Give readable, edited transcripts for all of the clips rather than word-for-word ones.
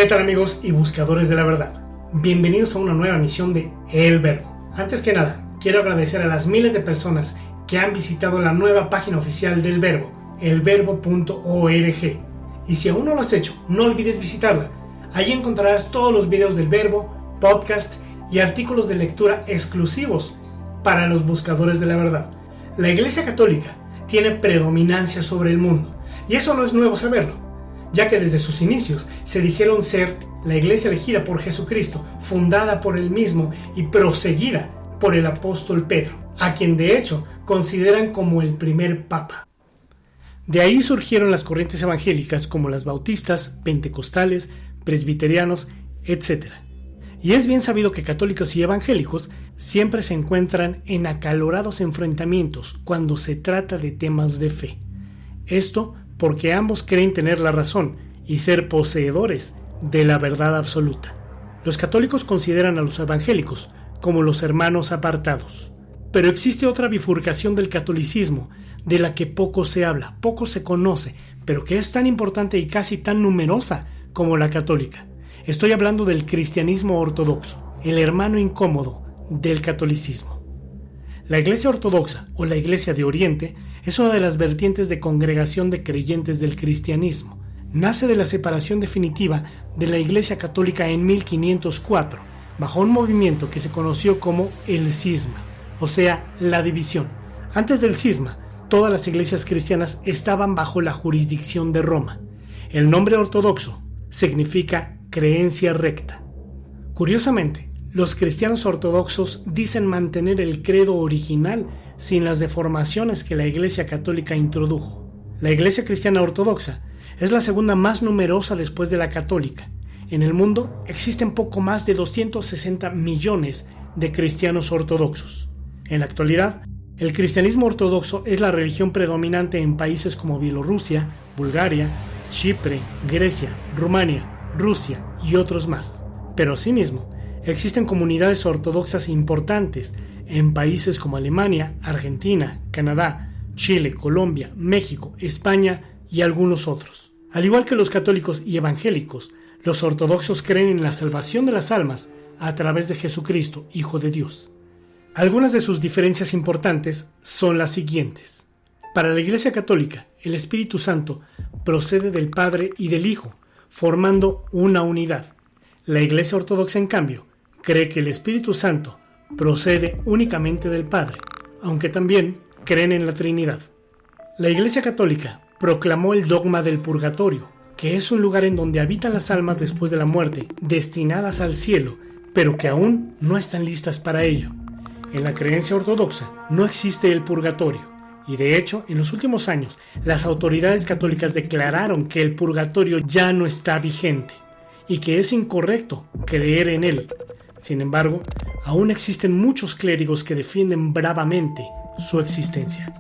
¿Qué tal, amigos y buscadores de la verdad? Bienvenidos a una nueva emisión de El Verbo. Antes que nada, quiero agradecer a las miles de personas que han visitado la nueva página oficial del Verbo, elverbo.org. Y si aún no lo has hecho, no olvides visitarla. Allí encontrarás todos los videos del Verbo, podcast y artículos de lectura exclusivos para los buscadores de la verdad. La Iglesia Católica tiene predominancia sobre el mundo, y eso no es nuevo saberlo, ya que desde sus inicios se dijeron ser la iglesia elegida por Jesucristo, fundada por él mismo y proseguida por el apóstol Pedro, a quien de hecho consideran como el primer papa. De ahí surgieron las corrientes evangélicas como las bautistas, pentecostales, presbiterianos, etc. Y es bien sabido que católicos y evangélicos siempre se encuentran en acalorados enfrentamientos cuando se trata de temas de fe. Esto porque ambos creen tener la razón y ser poseedores de la verdad absoluta. Los católicos consideran a los evangélicos como los hermanos apartados. Pero existe otra bifurcación del catolicismo de la que poco se habla, poco se conoce, pero que es tan importante y casi tan numerosa como la católica. Estoy hablando del cristianismo ortodoxo, el hermano incómodo del catolicismo. La Iglesia Ortodoxa o la Iglesia de Oriente es una de las vertientes de congregación de creyentes del cristianismo. Nace de la separación definitiva de la Iglesia Católica en 1504, bajo un movimiento que se conoció como el cisma, o sea, la división. Antes del cisma, todas las iglesias cristianas estaban bajo la jurisdicción de Roma. El nombre ortodoxo significa creencia recta. Curiosamente, los cristianos ortodoxos dicen mantener el credo original sin las deformaciones que la Iglesia Católica introdujo. La Iglesia Cristiana Ortodoxa es la segunda más numerosa después de la católica. En el mundo existen poco más de 260 millones de cristianos ortodoxos. En la actualidad, el cristianismo ortodoxo es la religión predominante en países como Bielorrusia, Bulgaria, Chipre, Grecia, Rumania, Rusia y otros más. Pero asimismo, existen comunidades ortodoxas importantes en países como Alemania, Argentina, Canadá, Chile, Colombia, México, España y algunos otros. Al igual que los católicos y evangélicos, los ortodoxos creen en la salvación de las almas a través de Jesucristo, Hijo de Dios. Algunas de sus diferencias importantes son las siguientes. Para la Iglesia Católica, el Espíritu Santo procede del Padre y del Hijo, formando una unidad. La Iglesia Ortodoxa, en cambio, cree que el Espíritu Santo procede únicamente del Padre, aunque también creen en la Trinidad. La Iglesia Católica proclamó el dogma del purgatorio, que es un lugar en donde habitan las almas después de la muerte, destinadas al cielo, pero que aún no están listas para ello. En la creencia ortodoxa no existe el purgatorio, y de hecho, en los últimos años, las autoridades católicas declararon que el purgatorio ya no está vigente, y que es incorrecto creer en él. Sin embargo, aún existen muchos clérigos que defienden bravamente su existencia.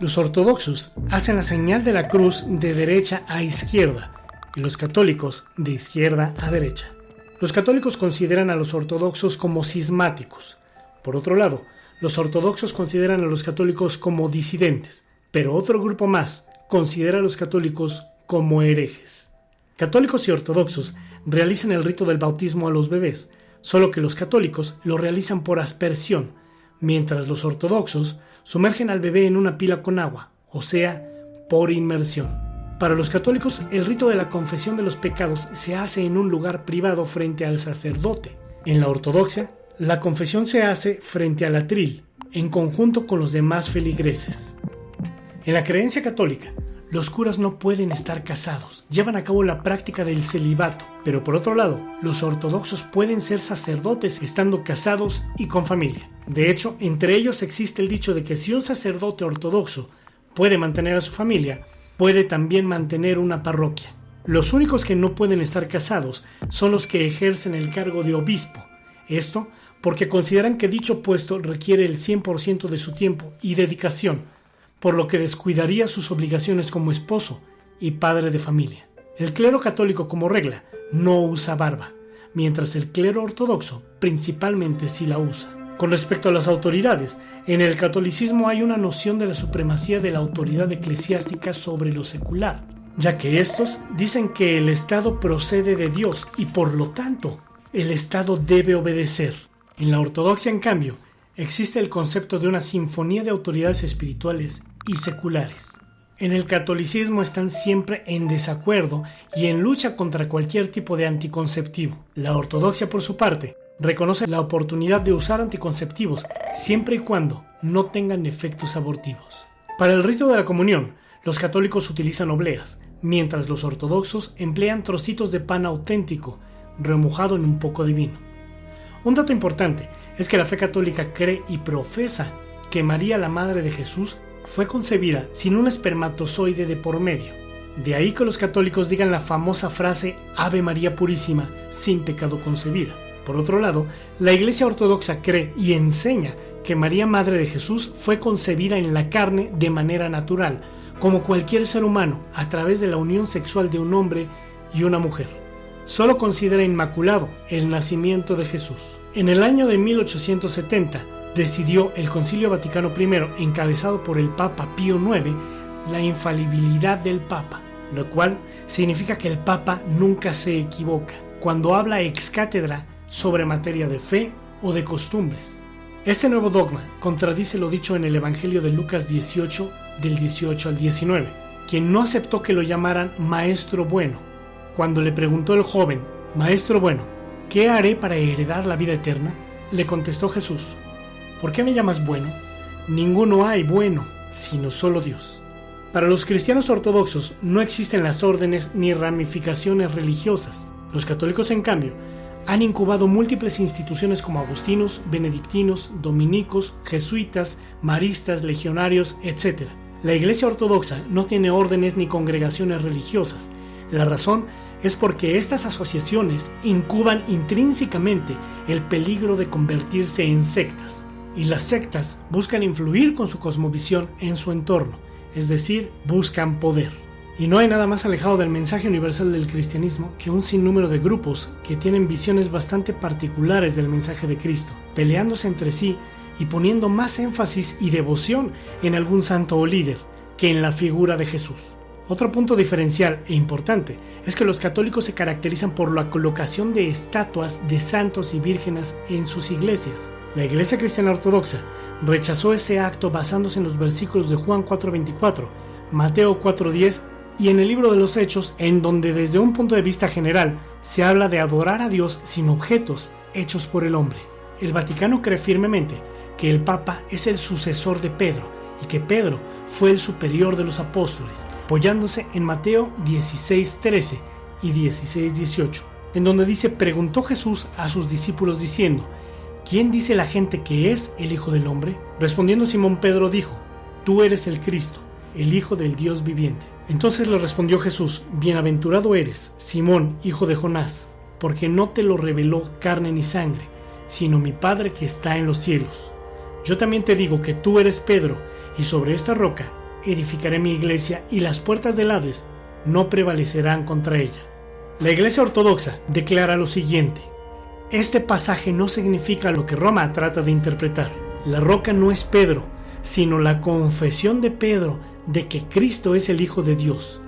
Los ortodoxos hacen la señal de la cruz de derecha a izquierda y los católicos de izquierda a derecha. Los católicos consideran a los ortodoxos como cismáticos. Por otro lado, los ortodoxos consideran a los católicos como disidentes, pero otro grupo más considera a los católicos como herejes. Católicos y ortodoxos realizan el rito del bautismo a los bebés, solo que los católicos lo realizan por aspersión, mientras los ortodoxos sumergen al bebé en una pila con agua, o sea, por inmersión. Para los católicos, el rito de la confesión de los pecados se hace en un lugar privado frente al sacerdote. En la ortodoxia, la confesión se hace frente al atril, en conjunto con los demás feligreses. En la creencia católica, los curas no pueden estar casados, llevan a cabo la práctica del celibato, pero por otro lado, los ortodoxos pueden ser sacerdotes estando casados y con familia. De hecho, entre ellos existe el dicho de que si un sacerdote ortodoxo puede mantener a su familia, puede también mantener una parroquia. Los únicos que no pueden estar casados son los que ejercen el cargo de obispo. Esto porque consideran que dicho puesto requiere el 100% de su tiempo y dedicación, por lo que descuidaría sus obligaciones como esposo y padre de familia. El clero católico, como regla, no usa barba, mientras el clero ortodoxo principalmente sí la usa. Con respecto a las autoridades, en el catolicismo hay una noción de la supremacía de la autoridad eclesiástica sobre lo secular. ya que estos dicen que el Estado procede de Dios y por lo tanto el Estado debe obedecer. En la ortodoxia, en cambio, existe el concepto de una sinfonía de autoridades espirituales y seculares. En el catolicismo están siempre en desacuerdo y en lucha contra cualquier tipo de anticonceptivo. La ortodoxia, por su parte, reconoce la oportunidad de usar anticonceptivos siempre y cuando no tengan efectos abortivos. Para el rito de la comunión, los católicos utilizan obleas, mientras los ortodoxos emplean trocitos de pan auténtico, remojado en un poco de vino. Un dato importante es que la fe católica cree y profesa que María, la Madre de Jesús, fue concebida sin un espermatozoide de por medio. De ahí que los católicos digan la famosa frase Ave María Purísima, sin pecado concebida. Por otro lado, la Iglesia Ortodoxa cree y enseña que María, Madre de Jesús, fue concebida en la carne de manera natural, como cualquier ser humano, a través de la unión sexual de un hombre y una mujer. Solo considera inmaculado el nacimiento de Jesús. En el año de 1870, decidió el Concilio Vaticano I, encabezado por el Papa Pío IX, la infalibilidad del Papa, lo cual significa que el Papa nunca se equivoca cuando habla ex cátedra sobre materia de fe o de costumbres. Este nuevo dogma contradice lo dicho en el Evangelio de Lucas 18, del 18 al 19, quien no aceptó que lo llamaran Maestro Bueno. Cuando le preguntó el joven, Maestro Bueno, ¿qué haré para heredar la vida eterna? Le contestó Jesús, ¿por qué me llamas bueno? Ninguno hay bueno, sino solo Dios. Para los cristianos ortodoxos no existen las órdenes ni ramificaciones religiosas. Los católicos, en cambio, han incubado múltiples instituciones como agustinos, benedictinos, dominicos, jesuitas, maristas, legionarios, etc. La Iglesia Ortodoxa no tiene órdenes ni congregaciones religiosas. La razón es porque estas asociaciones incuban intrínsecamente el peligro de convertirse en sectas. Y las sectas buscan influir con su cosmovisión en su entorno, es decir, buscan poder. Y no hay nada más alejado del mensaje universal del cristianismo que un sinnúmero de grupos que tienen visiones bastante particulares del mensaje de Cristo, peleándose entre sí y poniendo más énfasis y devoción en algún santo o líder que en la figura de Jesús. Otro punto diferencial e importante es que los católicos se caracterizan por la colocación de estatuas de santos y vírgenes en sus iglesias. La Iglesia Cristiana Ortodoxa rechazó ese acto basándose en los versículos de Juan 4:24, Mateo 4:10 y en el libro de los Hechos, en donde desde un punto de vista general se habla de adorar a Dios sin objetos hechos por el hombre. El Vaticano cree firmemente que el Papa es el sucesor de Pedro y que Pedro fue el superior de los apóstoles, apoyándose en Mateo 16:13 y 16:18, en donde dice: preguntó Jesús a sus discípulos diciendo, ¿quién dice la gente que es el Hijo del Hombre? Respondiendo Simón Pedro dijo, tú eres el Cristo, el Hijo del Dios viviente. Entonces le respondió Jesús, bienaventurado eres, Simón, hijo de Jonás, porque no te lo reveló carne ni sangre, sino mi Padre que está en los cielos. Yo también te digo que tú eres Pedro, y sobre esta roca edificaré mi iglesia, y las puertas del Hades no prevalecerán contra ella. La Iglesia Ortodoxa declara lo siguiente: este pasaje no significa lo que Roma trata de interpretar. La roca no es Pedro, sino la confesión de Pedro de que Cristo es el Hijo de Dios.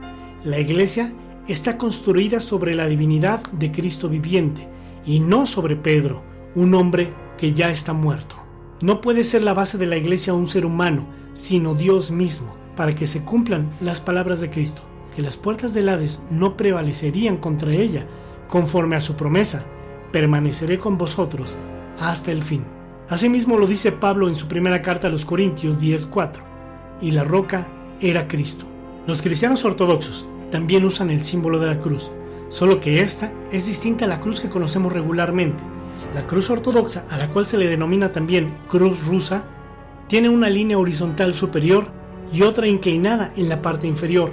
La Iglesia está construida sobre la divinidad de Cristo viviente y no sobre Pedro, un hombre que ya está muerto. No puede ser la base de la Iglesia un ser humano, sino Dios mismo, para que se cumplan las palabras de Cristo, que las puertas del Hades no prevalecerían contra ella, conforme a su promesa: permaneceré con vosotros hasta el fin. Asimismo lo dice Pablo en su primera carta a los Corintios 10:4, y la roca era Cristo. Los cristianos ortodoxos también usan el símbolo de la cruz, solo que esta es distinta a la cruz que conocemos regularmente. La cruz ortodoxa, a la cual se le denomina también cruz rusa, tiene una línea horizontal superior y otra inclinada en la parte inferior.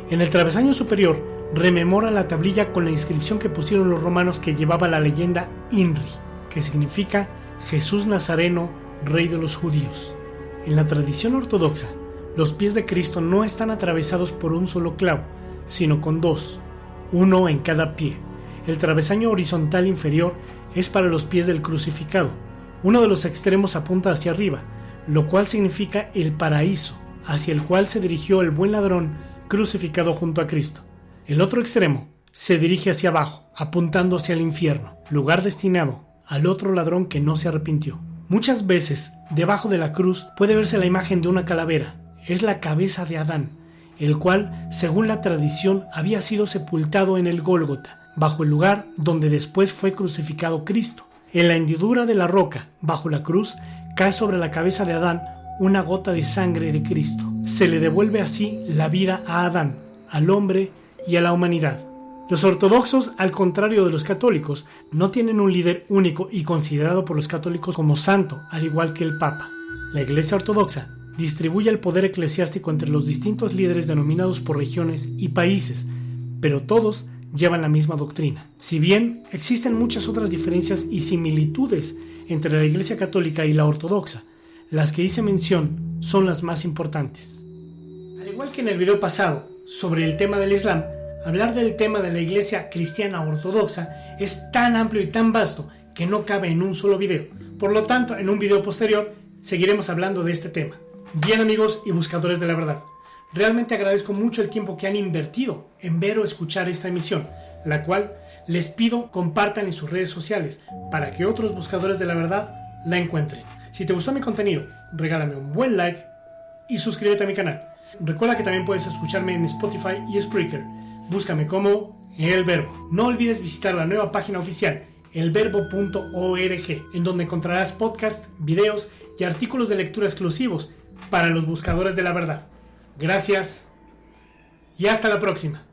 En el travesaño superior rememora la tablilla con la inscripción que pusieron los romanos, que llevaba la leyenda INRI, que significa Jesús Nazareno, Rey de los Judíos. En la tradición ortodoxa, los pies de Cristo no están atravesados por un solo clavo, sino con dos, uno en cada pie. El travesaño horizontal inferior es para los pies del crucificado. Uno de los extremos apunta hacia arriba, lo cual significa el paraíso, hacia el cual se dirigió el buen ladrón crucificado junto a Cristo. El otro extremo se dirige hacia abajo, apuntando hacia el infierno, lugar destinado al otro ladrón que no se arrepintió. Muchas veces, debajo de la cruz puede verse la imagen de una calavera. Es la cabeza de Adán, el cual, según la tradición, había sido sepultado en el Gólgota, bajo el lugar donde después fue crucificado Cristo. En la hendidura de la roca, bajo la cruz, cae sobre la cabeza de Adán una gota de sangre de Cristo. Se le devuelve así la vida a Adán, al hombre y a la humanidad. Los ortodoxos, al contrario de los católicos, no tienen un líder único y considerado por los católicos como santo, al igual que el Papa. La Iglesia Ortodoxa distribuye el poder eclesiástico entre los distintos líderes denominados por regiones y países, pero todos llevan la misma doctrina. Si bien existen muchas otras diferencias y similitudes entre la Iglesia Católica y la Ortodoxa, las que hice mención son las más importantes. Al igual que en el video pasado sobre el tema del Islam, hablar del tema de la Iglesia Cristiana Ortodoxa es tan amplio y tan vasto que no cabe en un solo video. Por lo tanto, en un video posterior seguiremos hablando de este tema. Bien, amigos y buscadores de la verdad, realmente agradezco mucho el tiempo que han invertido en ver o escuchar esta emisión, la cual les pido compartan en sus redes sociales para que otros buscadores de la verdad la encuentren. Si te gustó mi contenido, regálame un buen like y suscríbete a mi canal. Recuerda que también puedes escucharme en Spotify y Spreaker. Búscame como El Verbo. No olvides visitar la nueva página oficial, elverbo.org, en donde encontrarás podcasts, videos y artículos de lectura exclusivos para los buscadores de la verdad. Gracias y hasta la próxima.